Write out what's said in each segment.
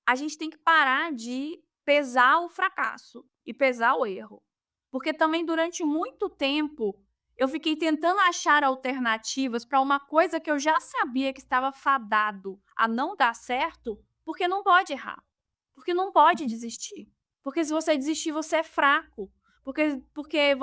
a gente tem que parar de pesar o fracasso e pesar o erro. Porque também durante muito tempo eu fiquei tentando achar alternativas para uma coisa que eu já sabia que estava fadado a não dar certo, porque não pode errar, porque não pode desistir. Porque se você desistir, você é fraco.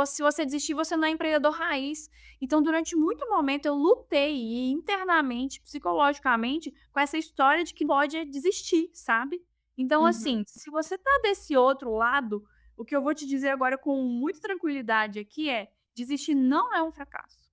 Se você desistir, você não é empreendedor raiz. Então, durante muito momento, eu lutei internamente, psicologicamente, com essa história de que pode desistir, sabe? Então, Uhum. assim, se você tá desse outro lado, o que eu vou te dizer agora com muita tranquilidade aqui é: desistir não é um fracasso.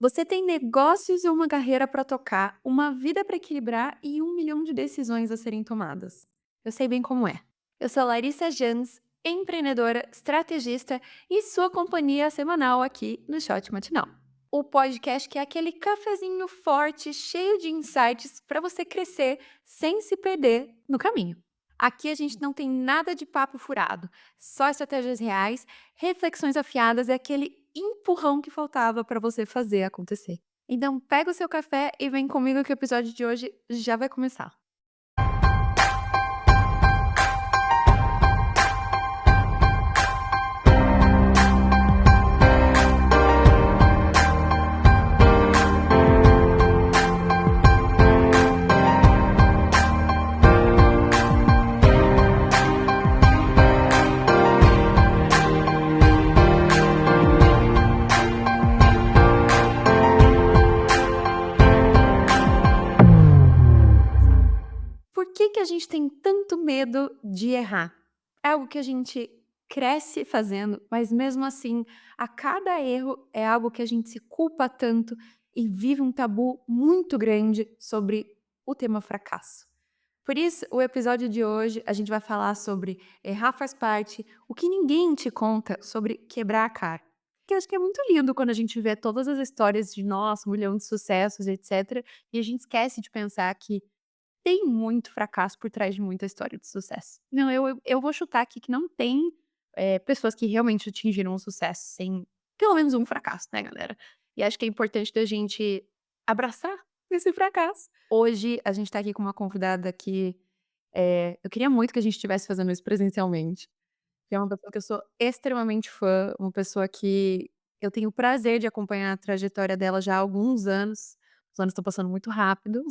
Você tem negócios e uma carreira para tocar, uma vida para equilibrar e 1 milhão de decisões a serem tomadas. Eu sei bem como é. Eu sou Larissa Jans, empreendedora, estrategista e sua companhia semanal aqui no Shot Matinal. O podcast que é aquele cafezinho forte, cheio de insights para você crescer sem se perder no caminho. Aqui a gente não tem nada de papo furado, só estratégias reais, reflexões afiadas e aquele empurrão que faltava para você fazer acontecer. Então, pega o seu café e vem comigo que o episódio de hoje já vai começar. Por que que a gente tem tanto medo de errar? É algo que a gente cresce fazendo, mas mesmo assim, a cada erro é algo que a gente se culpa tanto e vive um tabu muito grande sobre o tema fracasso. Por isso, o episódio de hoje a gente vai falar sobre errar faz parte, o que ninguém te conta sobre quebrar a cara. Que eu acho que é muito lindo quando a gente vê todas as histórias de nossa, 1 milhão de sucessos, etc. E a gente esquece de pensar que tem muito fracasso por trás de muita história de sucesso. Não, eu vou chutar aqui que não tem, pessoas que realmente atingiram o sucesso sem pelo menos um fracasso, né, galera. E acho que é importante da gente abraçar esse fracasso. Hoje a gente tá aqui com uma convidada que, eu queria muito que a gente estivesse fazendo isso presencialmente, que é uma pessoa que eu sou extremamente fã, uma pessoa que eu tenho o prazer de acompanhar a trajetória dela já há alguns anos. Os anos estão passando muito rápido.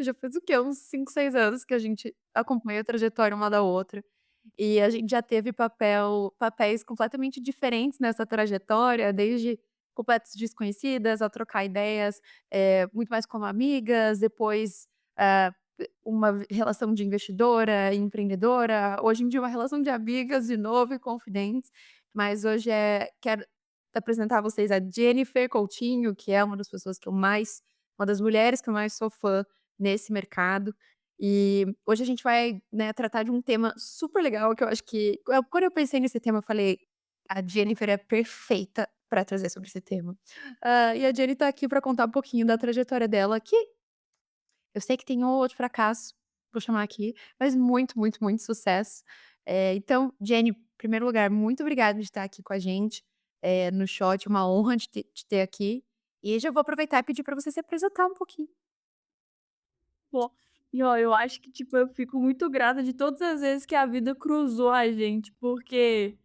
Já faz o quê? Uns 5, 6 anos que a gente acompanha a trajetória uma da outra. E a gente já teve papéis completamente diferentes nessa trajetória, desde completas desconhecidas a trocar ideias, muito mais como amigas, depois, ah, uma relação de investidora e empreendedora, hoje em dia uma relação de amigas de novo e confidentes, mas hoje quero apresentar a vocês a Jennifer Coutinho, que é uma das mulheres que eu mais sou fã nesse mercado. E hoje a gente vai, né, tratar de um tema super legal que eu acho que quando eu pensei nesse tema eu falei: "A Jennifer é perfeita para trazer sobre esse tema". E a Jenny tá aqui para contar um pouquinho da trajetória dela, que eu sei que tem um ou outro fracasso, vou chamar aqui, mas muito, muito, muito sucesso. Então, Jenny, em primeiro lugar, muito obrigada de estar aqui com a gente, no Shot, uma honra de te ter aqui. E já vou aproveitar e pedir para você se apresentar um pouquinho. Pô, e ó, eu acho que, tipo, eu fico muito grata de todas as vezes que a vida cruzou a gente, porque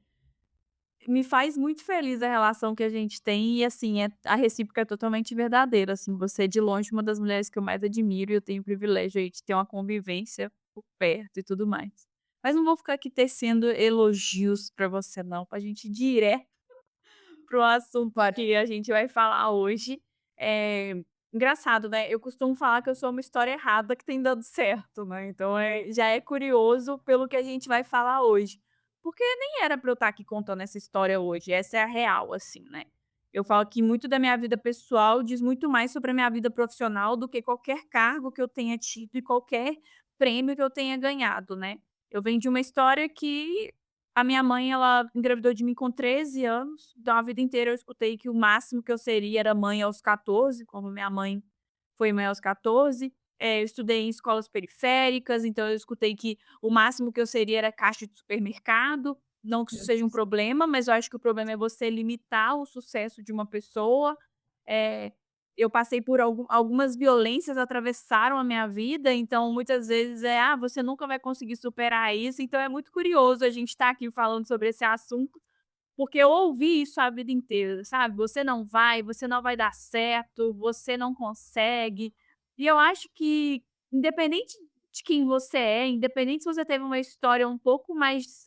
me faz muito feliz a relação que a gente tem e, assim, a recíproca é totalmente verdadeira, assim, você é de longe uma das mulheres que eu mais admiro e eu tenho o privilégio aí de ter uma convivência por perto e tudo mais. Mas não vou ficar aqui tecendo elogios pra você não, pra gente ir direto para o assunto Bora. que a gente vai falar hoje. Engraçado, né, eu costumo falar que eu sou uma história errada que tem dado certo, né, então, já é curioso pelo que a gente vai falar hoje. Porque nem era pra eu estar aqui contando essa história hoje, essa é a real, assim, né. Eu falo que muito da minha vida pessoal diz muito mais sobre a minha vida profissional do que qualquer cargo que eu tenha tido e qualquer prêmio que eu tenha ganhado, né. Eu venho de uma história que a minha mãe, ela engravidou de mim com 13 anos, então a vida inteira eu escutei que o máximo que eu seria era mãe aos 14, como minha mãe foi mãe aos 14. Eu estudei em escolas periféricas, então eu escutei que o máximo que eu seria era caixa de supermercado. Não que isso Meu seja um Deus. problema, mas eu acho que o problema é você limitar o sucesso de uma pessoa. Eh, eu passei por algumas violências atravessaram a minha vida, então muitas vezes "Ah, você nunca vai conseguir superar isso", então é muito curioso a gente estar aqui falando sobre esse assunto, porque eu ouvi isso a vida inteira, sabe, você não vai dar certo, você não consegue". E eu acho que independente de quem você é, independente se você teve uma história um pouco mais,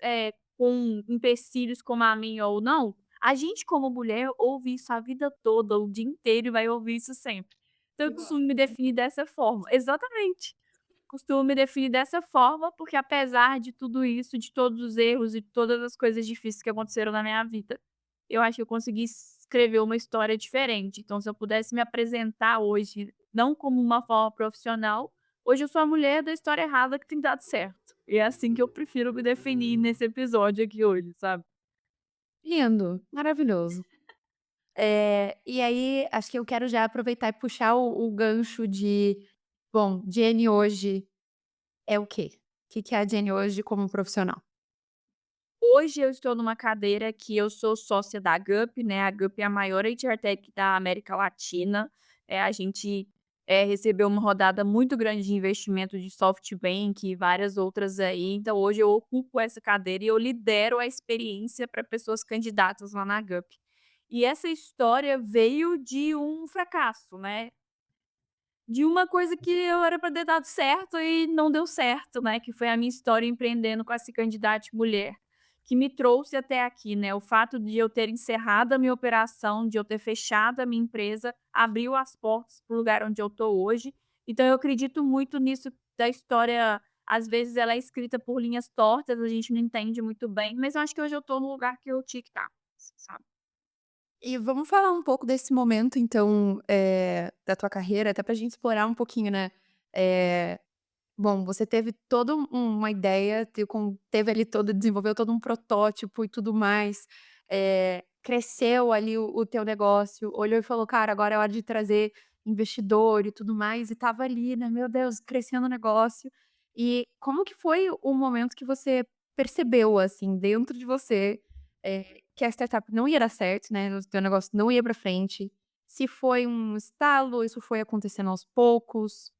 com empecilhos como a minha ou não, a gente como mulher ouve isso a vida toda, o dia inteiro e vai ouvir isso sempre. Então eu costumo me definir dessa forma. Exatamente. Costumo me definir dessa forma, porque apesar de tudo isso, de todos os erros e todas as coisas difíceis que aconteceram na minha vida, eu acho que eu consegui escrever uma história diferente. Então, se eu pudesse me apresentar hoje, não como uma forma profissional, hoje eu sou a mulher da história errada que tem dado certo. E é assim que eu prefiro me definir nesse episódio aqui hoje, sabe? Lindo, maravilhoso. E aí, acho que eu quero já aproveitar e puxar o gancho de, bom, Jenny hoje é o quê? O que que é a Jenny hoje como profissional? Hoje eu estou numa cadeira que eu sou sócia da Gup, né, a Gup é a maior HRtech da América Latina. A gente, recebeu uma rodada muito grande de investimento de SoftBank e várias outras aí, então hoje eu ocupo essa cadeira e eu lidero a experiência para pessoas candidatas lá na Gup. E essa história veio de um fracasso, né, de uma coisa que eu era para ter dado certo e não deu certo, né, que foi a minha história empreendendo com essa candidata mulher, que me trouxe até aqui, né. O fato de eu ter encerrado a minha operação, de eu ter fechado a minha empresa, abriu as portas para o lugar onde eu estou hoje. Então eu acredito muito nisso da história, às vezes ela é escrita por linhas tortas, a gente não entende muito bem, mas eu acho que hoje eu estou no lugar que eu tinha que estar, sabe. E vamos falar um pouco desse momento então, da tua carreira, até pra gente explorar um pouquinho, né, eh, bom, você teve toda uma ideia, teve ali todo desenvolveu todo um protótipo e tudo mais, cresceu ali o teu negócio, olhou e falou: "Cara, agora é hora de trazer investidor e tudo mais", e estava ali, né, meu Deus, crescendo o negócio. E como que foi o momento que você percebeu, assim, dentro de você, que a startup não ia dar certo, né, o teu negócio não ia pra frente? Se foi um estalo, isso foi acontecendo aos poucos?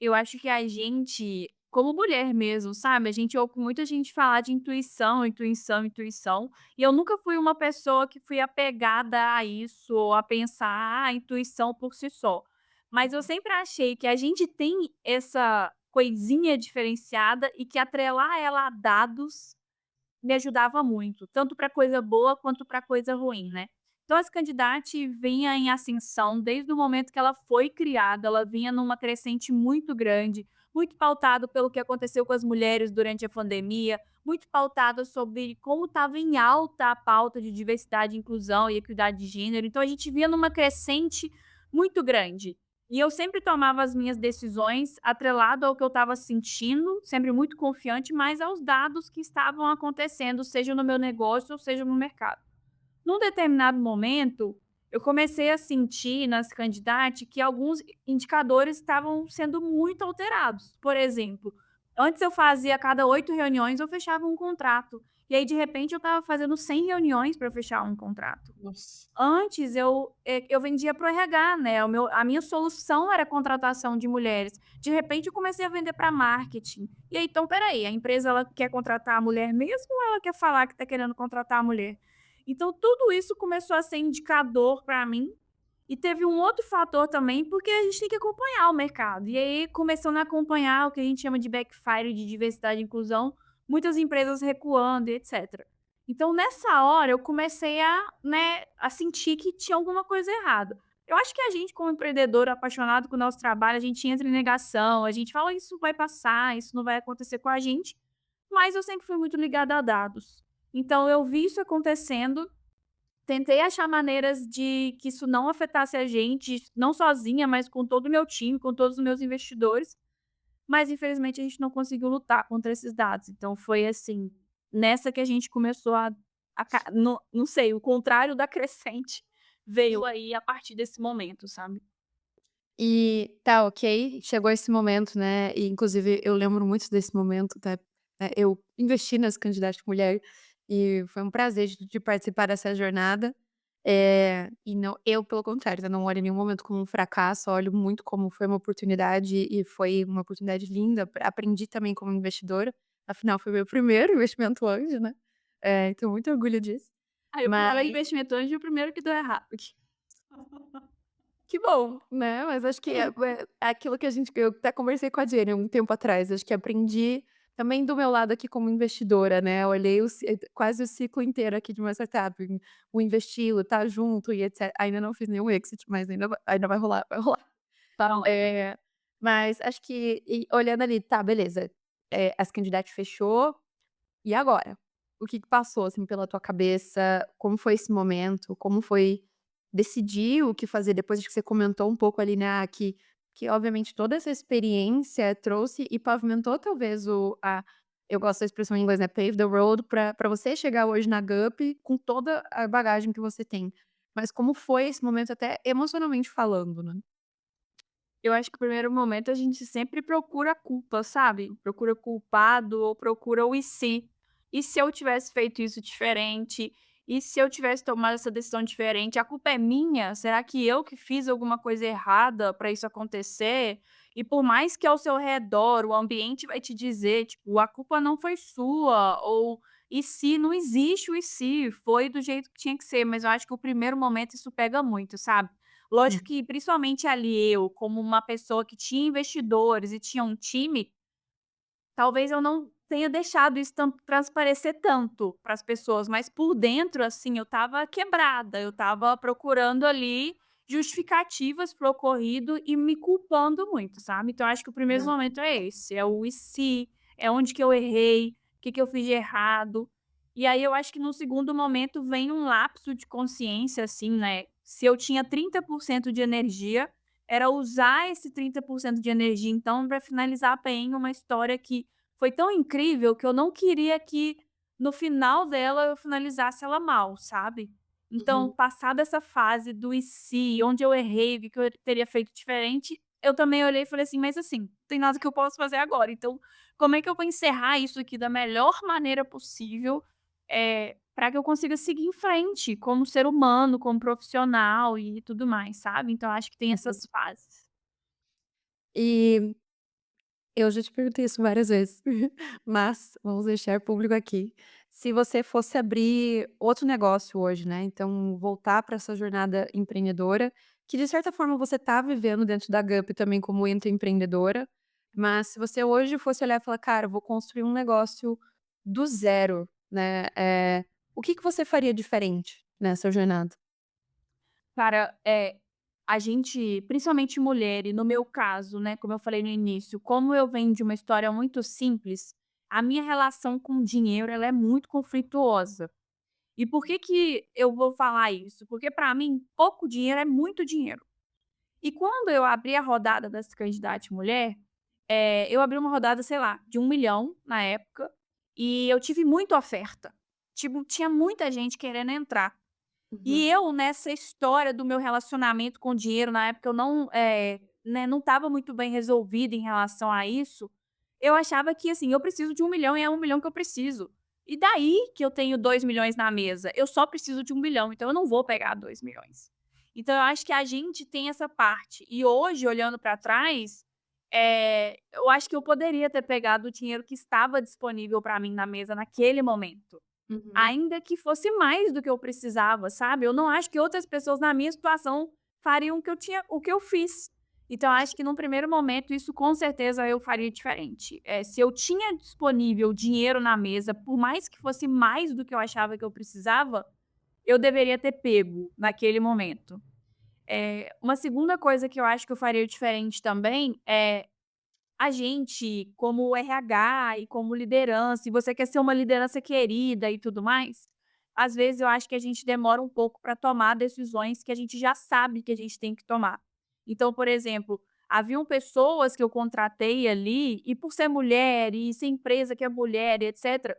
Eu acho que a gente, como mulher mesmo, sabe, a gente ouve muita gente falar de intuição, intuição, intuição, e eu nunca fui uma pessoa que fui apegada a isso ou a pensar: "Ah, intuição por si só". Mas eu sempre achei que a gente tem essa coisinha diferenciada e que atrelar ela a dados me ajudava muito, tanto para coisa boa quanto para coisa ruim, né. Então essa candidate vinha em ascensão desde o momento que ela foi criada, ela vinha numa crescente muito grande, muito pautado pelo que aconteceu com as mulheres durante a pandemia, muito pautado sobre como estava em alta a pauta de diversidade, inclusão e equidade de gênero, então a gente vinha numa crescente muito grande. E eu sempre tomava as minhas decisões atrelado ao que eu estava sentindo, sempre muito confiante, mas aos dados que estavam acontecendo, seja no meu negócio ou seja no mercado. Num determinado momento, eu comecei a sentir nas candidatas que alguns indicadores estavam sendo muito alterados. Por exemplo, antes eu fazia a cada 8 reuniões eu fechava um contrato, e aí de repente eu estava fazendo 100 reuniões para fechar um contrato. Nossa. Antes eu vendia para o RH, né, a minha solução era a contratação de mulheres. De repente eu comecei a vender para marketing. E aí, então espera aí, a empresa ela quer contratar a mulher mesmo ou ela quer falar que está querendo contratar a mulher? Então tudo isso começou a ser indicador para mim, e teve um outro fator também, porque a gente tem que acompanhar o mercado. E aí, começando a acompanhar o que a gente chama de backfire de diversidade e inclusão, muitas empresas recuando e etcétera. Então, nessa hora, eu comecei a, né, a sentir que tinha alguma coisa errada. Eu acho que a gente, como empreendedor apaixonado com o nosso trabalho, a gente entra em negação, a gente fala: "Isso vai passar, isso não vai acontecer com a gente", mas eu sempre fui muito ligada a dados. Então eu vi isso acontecendo, tentei achar maneiras de que isso não afetasse a gente, não sozinha, mas com todo o meu time, com todos os meus investidores, mas infelizmente a gente não conseguiu lutar contra esses dados. Então foi assim, nessa que a gente começou a ca não sei, o contrário da crescente veio aí a partir desse momento, sabe. E tá ok, chegou esse momento, né, e inclusive eu lembro muito desse momento, tá, eu investi nessa candidata mulher, e foi um prazer de participar dessa jornada. E não, eu pelo contrário, eu não olho em nenhum momento como um fracasso, olho muito como foi uma oportunidade e foi uma oportunidade linda, aprendi também como investidora, afinal foi meu primeiro investimento anjo, né, tenho muito orgulho disso. Aí o Mas primeiro investimento anjo e o primeiro que deu errado. que bom, né, mas acho que é aquilo que eu até conversei com a Jenny um tempo atrás, acho que aprendi também do meu lado aqui como investidora, né, olhei quase o ciclo inteiro aqui de uma startup, o investir, o estar junto e etc. Ainda não fiz nenhum exit, mas ainda vai rolar, vai rolar. Então, Mas acho que olhando ali, tá, beleza, essa candidata fechou, e agora? O que que passou, assim, pela tua cabeça? Como foi esse momento? Como foi decidir o que fazer depois? Que você comentou um pouco ali, né, que obviamente toda essa experiência trouxe e pavimentou talvez eu gosto da expressão em inglês, né, pave the road pra você chegar hoje na Gup com toda a bagagem que você tem. Mas como foi esse momento até emocionalmente falando, né? eu acho que o primeiro momento a gente sempre procura a culpa, sabe? Procura culpado ou procura o "e se". E se eu tivesse feito isso diferente? E se eu tivesse tomado essa decisão diferente? A culpa é minha? Será que eu que fiz alguma coisa errada para isso acontecer? E por mais que ao seu redor o ambiente vai te dizer, tipo, a culpa não foi sua, ou e se, não existe o e se, foi do jeito que tinha que ser, mas eu acho que o primeiro momento isso pega muito, sabe? Lógico que principalmente ali eu, como uma pessoa que tinha investidores e tinha um time, talvez eu não tenha deixado isso transparecer tanto para as pessoas, mas por dentro, assim, eu estava quebrada, eu estava procurando ali justificativas para o ocorrido e me culpando muito, sabe. Então acho que o primeiro momento é esse, é o "e se", é onde que eu errei, o que que eu fiz de errado. E aí eu acho que no segundo momento vem um lapso de consciência, assim, né, se eu tinha 30% de energia, era usar esse 30% de energia então para finalizar bem uma história que foi tão incrível que eu não queria que no final dela eu finalizasse ela mal, sabe. Então, Uhum. passada essa fase do "e se", onde eu errei, o que que eu teria feito diferente, eu também olhei e falei assim: "Mas assim, não tem nada que eu possa fazer agora, então como é que eu vou encerrar isso aqui da melhor maneira possível, pra que eu consiga seguir em frente como ser humano, como profissional e tudo mais", sabe. Então acho que tem Uhum. essas fases. E eu já te perguntei isso várias vezes, mas vamos deixar público aqui. Se você fosse abrir outro negócio hoje, né, então voltar para essa jornada empreendedora, que de certa forma você está vivendo dentro da Gup também como empreendedora, mas se você hoje fosse olhar e falar: "Cara, eu vou construir um negócio do zero", né, o que que você faria diferente nessa jornada? Cara, a gente, principalmente mulher, e no meu caso, né, como eu falei no início, como eu venho de uma história muito simples, a minha relação com o dinheiro ela é muito conflituosa. E por que que eu vou falar isso? Porque para mim, pouco dinheiro é muito dinheiro. E quando eu abri a rodada das candidatas mulher, eu abri uma rodada, sei lá, de 1 milhão na época, e eu tive muita oferta. Tipo, tinha muita gente querendo entrar. E Uhum, eu nessa história do meu relacionamento com o dinheiro, na época eu não, né, não estava muito bem resolvida em relação a isso, eu achava que, assim, eu preciso de 1 milhão e é 1 milhão que eu preciso. E daí que eu tenho 2 milhões na mesa, eu só preciso de 1 milhão, então eu não vou pegar 2 milhões. Então eu acho que a gente tem essa parte. E hoje, olhando para trás, eu acho que eu poderia ter pegado o dinheiro que estava disponível para mim na mesa naquele momento. uhum. Ainda que fosse mais do que eu precisava, sabe. Eu não acho que outras pessoas na minha situação fariam o que eu fiz. Então eu acho que num primeiro momento isso com certeza eu faria diferente. Se eu tinha disponível dinheiro na mesa, por mais que fosse mais do que eu achava que eu precisava, eu deveria ter pego naquele momento. Uma segunda coisa que eu acho que eu faria diferente também é a gente, como RH e como liderança, e você quer ser uma liderança querida e tudo mais, às vezes eu acho que a gente demora um pouco para tomar decisões que a gente já sabe que a gente tem que tomar. Então, por exemplo, haviam pessoas que eu contratei ali, e por ser mulher, e ser empresa que é mulher e etc,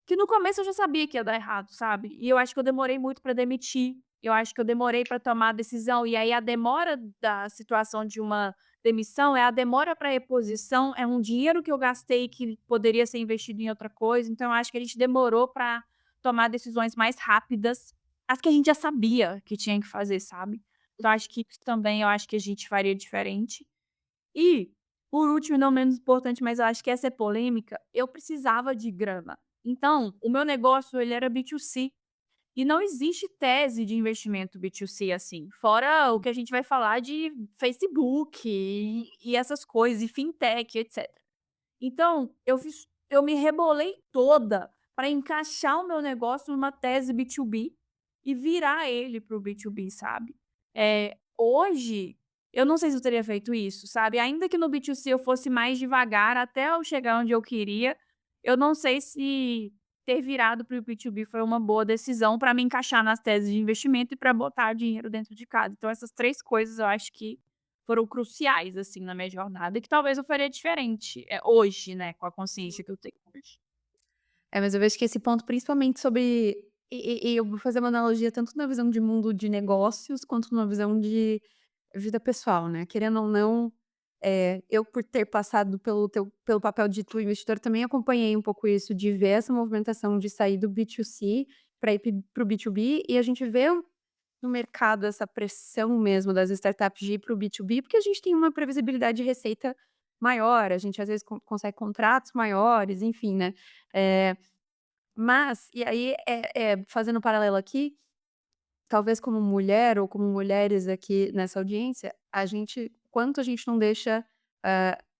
que no começo eu já sabia que ia dar errado, sabe. E eu acho que eu demorei muito para demitir, eu acho que eu demorei para tomar a decisão, e aí a demora da situação de uma demissão é a demora para reposição, é um dinheiro que eu gastei que poderia ser investido em outra coisa, então eu acho que a gente demorou para tomar decisões mais rápidas. as que a gente já sabia que tinha que fazer, sabe. Então acho que isso também eu acho que a gente faria diferente. E, por último e não menos importante, mas eu acho que essa é polêmica, eu precisava de grana. Então, o meu negócio ele era B2C, e não existe tese de investimento B2C assim, fora o que a gente vai falar de Facebook e essas coisas, e fintech, etcétera. Então, eu me rebolei toda para encaixar o meu negócio numa tese B2B e virar ele para o B2B, sabe. Hoje, eu não sei se eu teria feito isso, sabe. Ainda que no B2C eu fosse mais devagar até eu chegar onde eu queria, eu não sei se ter virado para o B2B foi uma boa decisão para me encaixar nas teses de investimento e para botar dinheiro dentro de casa. Então essas 3 coisas eu acho que foram cruciais, assim, na minha jornada e que talvez eu faria diferente, hoje, né, com a consciência que eu tenho hoje. É, mas eu vejo que esse ponto principalmente sobre e eu vou fazer uma analogia tanto na visão de mundo de negócios, quanto na visão de vida pessoal, né, querendo ou não, eu por ter passado pelo papel de tu investidor, também acompanhei um pouco isso, de ver essa movimentação de sair do B2C para ir para o B2B, e a gente vê no mercado essa pressão mesmo das startups de ir para o B2B, porque a gente tem uma previsibilidade de receita maior, a gente às vezes consegue contratos maiores, enfim, né. Eh, mas, e aí, fazendo um paralelo aqui, talvez como mulher ou como mulheres aqui nessa audiência, quanto a gente não deixa,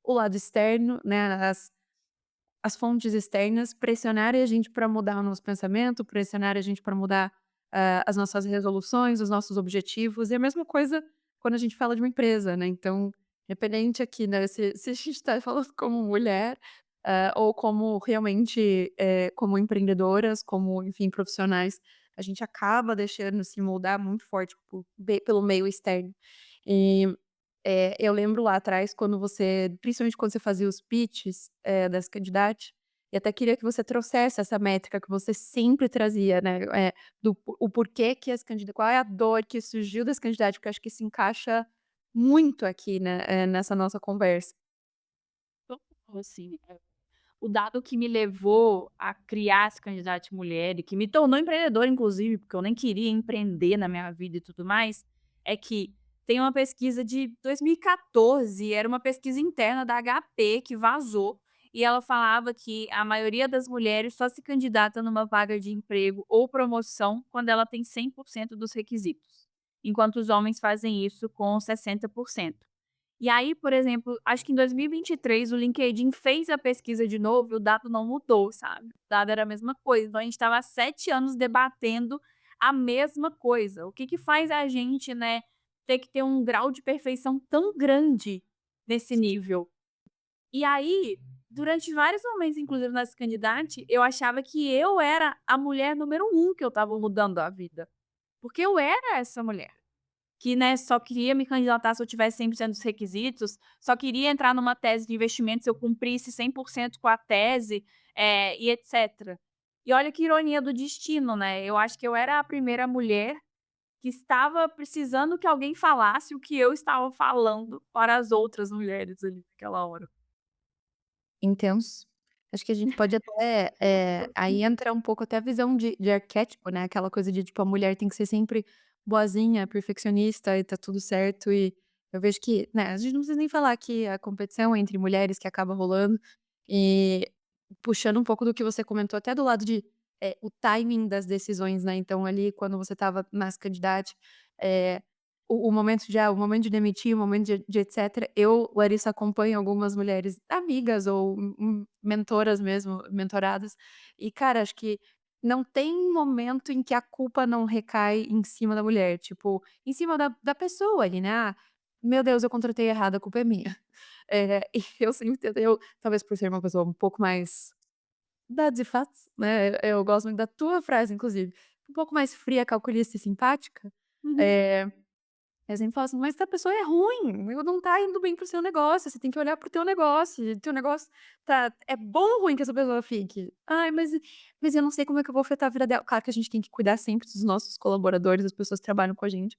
o lado externo, né, as fontes externas pressionarem a gente para mudar o nosso pensamento, pressionarem a gente para mudar, as nossas resoluções, os nossos objetivos, e a mesma coisa quando a gente fala de uma empresa, né, então, independente aqui, né, se a gente está falando como mulher, ou como realmente, como empreendedoras, como, enfim, profissionais, a gente acaba deixando se moldar muito forte pelo meio externo. E eu lembro lá atrás quando você principalmente quando você fazia os pitches, das candidatas, e até queria que você trouxesse essa métrica que você sempre trazia, né, o porquê que as candida qual é a dor que surgiu das candidatas, porque eu acho que se encaixa muito aqui, né, nessa nossa conversa. Total, assim, o dado que me levou a criar esse candidato mulher e que me tornou empreendedora inclusive, porque eu nem queria empreender na minha vida e tudo mais, é que tem uma pesquisa de 2014, era uma pesquisa interna da HP que vazou, e ela falava que a maioria das mulheres só se candidata numa vaga de emprego ou promoção quando ela tem 100% dos requisitos, enquanto os homens fazem isso com 60%. E aí, por exemplo, acho que em 2023 o LinkedIn fez a pesquisa de novo e o dado não mudou, sabe. O dado era a mesma coisa, então a gente estava há 7 anos debatendo a mesma coisa. O que que faz a gente, né, ter que ter um grau de perfeição tão grande nesse nível? E aí, durante vários momentos, inclusive nessa candidate, eu achava que eu era a mulher número um que eu estava mudando a vida, porque eu era essa mulher. Que, né, só queria me candidatar se eu tivesse 100% dos requisitos, só queria entrar numa tese de investimento se eu cumprisse 100% com a tese, e etcétera. E olha que ironia do destino, né, eu acho que eu era a primeira mulher que estava precisando que alguém falasse o que eu estava falando para as outras mulheres ali naquela hora. Intenso. Acho que a gente pode até, aí entrar um pouco até a visão de arquétipo, né, aquela coisa de, tipo, a mulher tem que ser sempre boazinha, perfeccionista e tá tudo certo, e eu vejo que, né, a gente não precisa nem falar que a competição entre mulheres que acaba rolando, e puxando um pouco do que você comentou até do lado de, o timing das decisões, né, então ali quando você estava nas candidatas, eh o momento de demitir, o momento de etcétera, eu, Larissa, acompanho algumas mulheres amigas ou mentoras mesmo, mentoradas, e cara, acho que não tem momento em que a culpa não recai em cima da mulher, tipo, em cima da pessoa ali, né, "Ah, meu Deus, eu contratei errado, a culpa é minha". E eu sempre tento talvez por ser uma pessoa um pouco mais dados e fatos, né, eu gosto muito da tua frase inclusive, um pouco mais fria, calculista e simpática, Uhum. eh eu sempre falo assim: "Mas se a pessoa é ruim, não tá indo bem para o seu negócio, você tem que olhar para o teu negócio, e teu negócio é bom ou ruim que essa pessoa fique?". "Ai, mas eu não sei como é que eu vou afetar a vida dela". Claro que a gente tem que cuidar sempre dos nossos colaboradores, das pessoas que trabalham com a gente,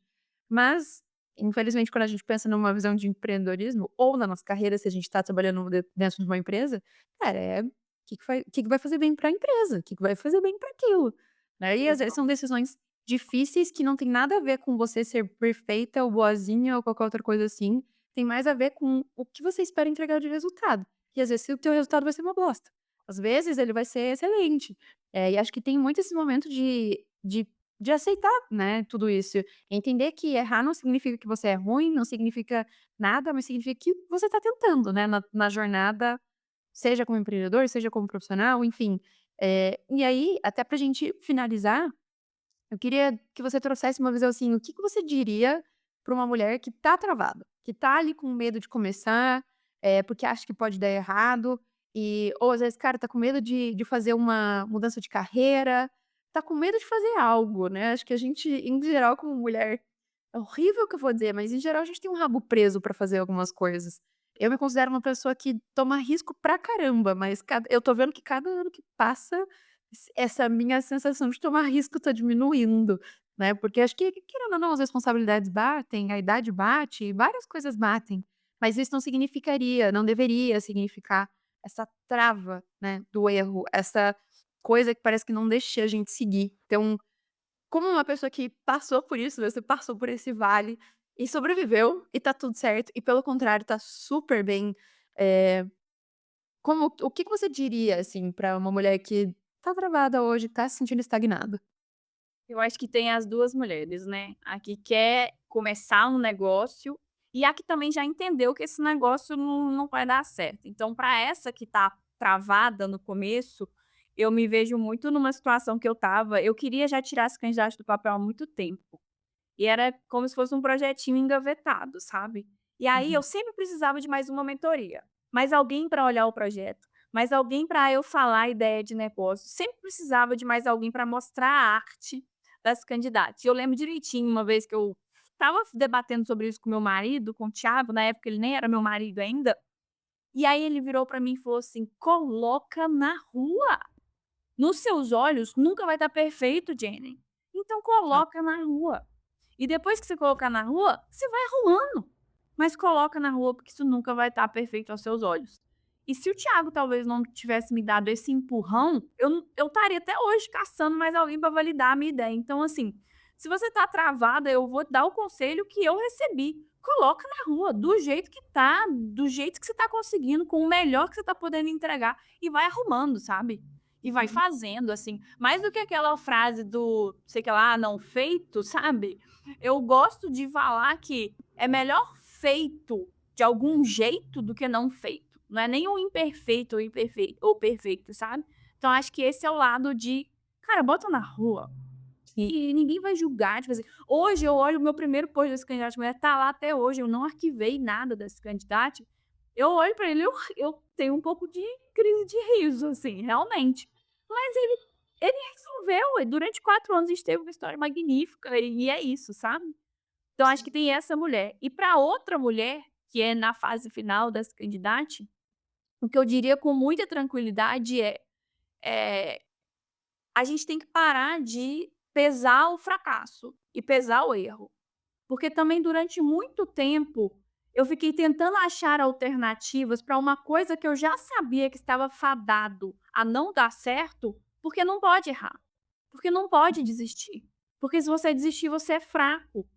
mas, infelizmente, quando a gente pensa numa visão de empreendedorismo, ou na nossa carreira, se a gente tá trabalhando dentro de uma empresa, cara, o que que vai fazer bem para a empresa, o que que vai fazer bem para aquilo, né, e às vezes são decisões difíceis que não tem nada a ver com você ser perfeita ou boazinha ou qualquer outra coisa assim, tem mais a ver com o que você espera entregar de resultado. E às vezes o teu resultado vai ser uma bosta, às vezes ele vai ser excelente. E acho que tem muito esse momento de aceitar, né, tudo isso. Entender que errar não significa que você é ruim, não significa nada, mas significa que você tá tentando, né, na jornada, seja como empreendedor, seja como profissional, enfim. E aí, até pra gente finalizar, eu queria que você trouxesse uma visão, assim, o que que você diria para uma mulher que tá travada, que tá ali com medo de começar, porque acha que pode dar errado, ou às vezes, cara, tá com medo de fazer uma mudança de carreira, tá com medo de fazer algo, né. Acho que a gente, em geral, como mulher, é horrível o que eu vou dizer, mas em geral a gente tem um rabo preso pra fazer algumas coisas. Eu me considero uma pessoa que toma risco pra caramba, mas eu tô vendo que cada ano que passa essa minha sensação de tomar risco tá diminuindo, né, porque acho que, querendo ou não, as responsabilidades batem, a idade bate, várias coisas batem, mas isso não significaria, não deveria significar essa trava, né, do erro, essa coisa que parece que não deixa a gente seguir. Então, como uma pessoa que passou por isso, você passou por esse vale e sobreviveu e tá tudo certo e pelo contrário tá super bem, eh o que que você diria, assim, pra uma mulher que tá travada hoje, tá se sentindo estagnada? Eu acho que tem as 2 mulheres, né, a que quer começar um negócio e a que também já entendeu que esse negócio não vai dar certo. Então para essa que tá travada no começo, eu me vejo muito numa situação que eu queria já tirar esse candidato do papel há muito tempo. E era como se fosse um projetinho engavetado, sabe. E aí eu Uhum. sempre precisava de mais uma mentoria, mais alguém para olhar o projeto, mais alguém para eu falar a ideia de negócio, sempre precisava de mais alguém para mostrar a arte das candidatas. E eu lembro direitinho uma vez que eu estava debatendo sobre isso com meu marido, com o Thiago, na época ele nem era meu marido ainda, e aí ele virou para mim e falou assim: "Coloca na rua, nos seus olhos nunca vai estar perfeito, Jenny, então Tá. coloca na rua". E depois que você colocar na rua, você vai arrumando, mas coloca na rua, porque isso nunca vai estar perfeito aos seus olhos. E se o Thiago talvez não tivesse me dado esse empurrão, eu estaria até hoje caçando mais alguém para validar a minha ideia. Então, assim, se você tá travada, eu vou dar o conselho que eu recebi: coloca na rua, do jeito que tá, do jeito que você tá conseguindo, com o melhor que você tá podendo entregar e vai arrumando, sabe. E vai Uhum. fazendo, assim, mais do que aquela frase do sei que lá, não feito, sabe. Eu gosto de falar que é melhor feito de algum jeito do que não feito. Não é nem o imperfeito ou perfeito, sabe. Então acho que esse é o lado de: "Cara, bota na rua, e ninguém vai julgar", tipo assim, hoje eu olho o meu primeiro post desse candidato de mulher, tá lá até hoje, eu não arquivei nada desse candidato, eu olho pra ele, eu tenho um pouco de crise de riso, assim, realmente. Mas ele resolveu, e durante 4 anos a gente teve uma história magnífica e é isso, sabe. Então acho que Sim. tem essa mulher. E para outra mulher, que é na fase final dessa candidate, o que eu diria com muita tranquilidade é a gente tem que parar de pesar o fracasso e pesar o erro. Porque também durante muito tempo eu fiquei tentando achar alternativas para uma coisa que eu já sabia que estava fadado a não dar certo, porque não pode errar, porque não pode desistir. Porque se você desistir, você é fraco.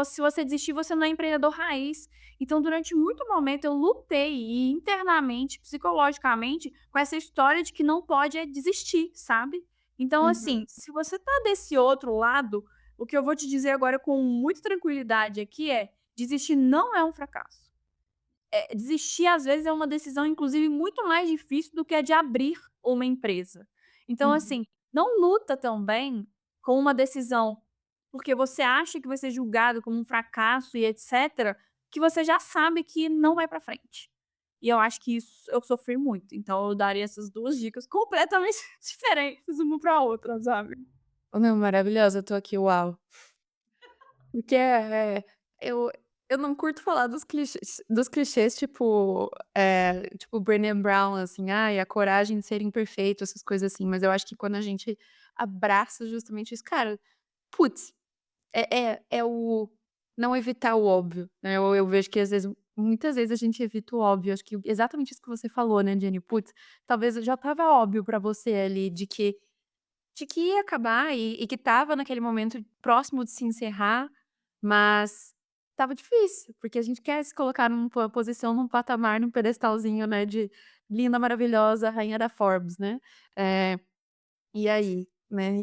Se você desistir, você não é empreendedor raiz. Então, durante muito momento, eu lutei e internamente, psicologicamente, com essa história de que não pode é desistir, sabe? Então, Uhum. assim, se você tá desse outro lado, o que eu vou te dizer agora com muita tranquilidade aqui é: desistir não é um fracasso. Desistir às vezes é uma decisão inclusive muito mais difícil do que a de abrir uma empresa. Então Uhum. assim, não luta também com uma decisão, porque você acha que vai ser julgado como um fracasso e etcétera, que você já sabe que não vai pra frente. E eu acho que isso eu sofri muito, então eu daria essas 2 dicas completamente diferentes uma pra outra, sabe. Oh, não, maravilhosa, eu tô aqui, uau. Porque eu não curto falar dos clichês, tipo Brené Brown, assim, "Ai, a coragem de ser imperfeito", essas coisas assim, mas eu acho que quando a gente abraça justamente isso, cara, putz, é o não evitar o óbvio, né, eu vejo que às vezes muitas vezes a gente evita o óbvio, acho que exatamente isso que você falou, né, Jenny, putz, talvez já estava óbvio pra você ali de que de que ia acabar e que estava naquele momento próximo de se encerrar, mas estava difícil, porque a gente quer se colocar numa posição, num patamar, num pedestalzinho, né, de linda, maravilhosa, rainha da Forbes, né. Eh, e aí, né,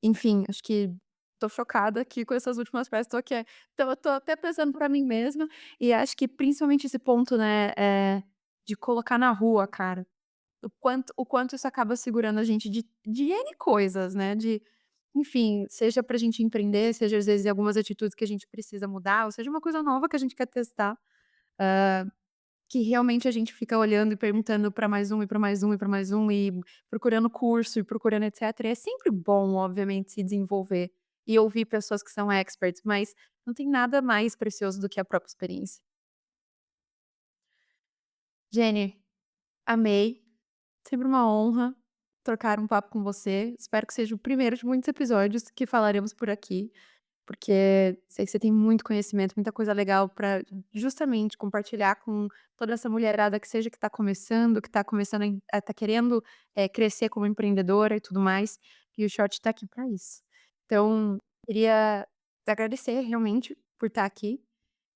enfim, acho que tô chocada aqui com essas últimas peças, tô aqui, tô até pensando pra mim mesma, e acho que principalmente esse ponto, né, de colocar na rua, cara. O quanto isso acaba segurando a gente de N coisas, né, de enfim, seja pra gente empreender, seja às vezes algumas atitudes que a gente precisa mudar, ou seja uma coisa nova que a gente quer testar, que realmente a gente fica olhando e perguntando pra mais um, e pra mais um, e pra mais um, e procurando curso, e procurando etcétera. E é sempre bom, obviamente, se desenvolver e ouvir pessoas que são experts, mas não tem nada mais precioso do que a própria experiência. Jenny, amei. Sempre uma honra trocar um papo com você. Espero que seja o primeiro de muitos episódios que falaremos por aqui, porque sei que você tem muito conhecimento, muita coisa legal para justamente compartilhar com toda essa mulherada que seja que está começando tá querendo, crescer como empreendedora e tudo mais, e o Short está aqui para isso. Então, queria te agradecer realmente por estar aqui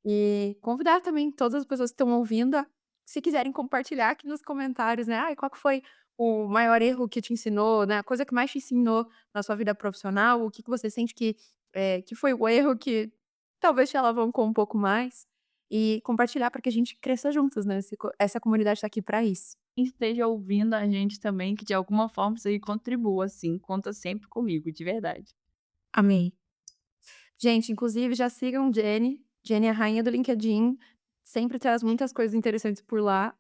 e convidar também todas as pessoas que estão ouvindo a, se quiserem compartilhar aqui nos comentários, né, "Ai, qual que foi o maior erro que te ensinou, né, a coisa que mais te ensinou na sua vida profissional, o que que você sente que foi o erro que talvez te alavancou um pouco mais", e compartilhar para que a gente cresça juntos, né, essa comunidade está aqui para isso. Quem esteja ouvindo a gente também, que de alguma forma isso aí contribua, assim, conta sempre comigo, de verdade. Amém. Gente, inclusive já sigam Jenny. Jenny é a rainha do LinkedIn, sempre traz muitas coisas interessantes por lá.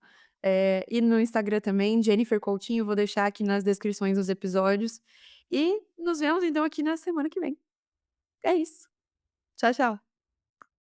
E no Instagram também, Jennifer Coutinho, vou deixar aqui nas descrições dos episódios. E nos vemos então aqui na semana que vem. É isso. Tchau, tchau.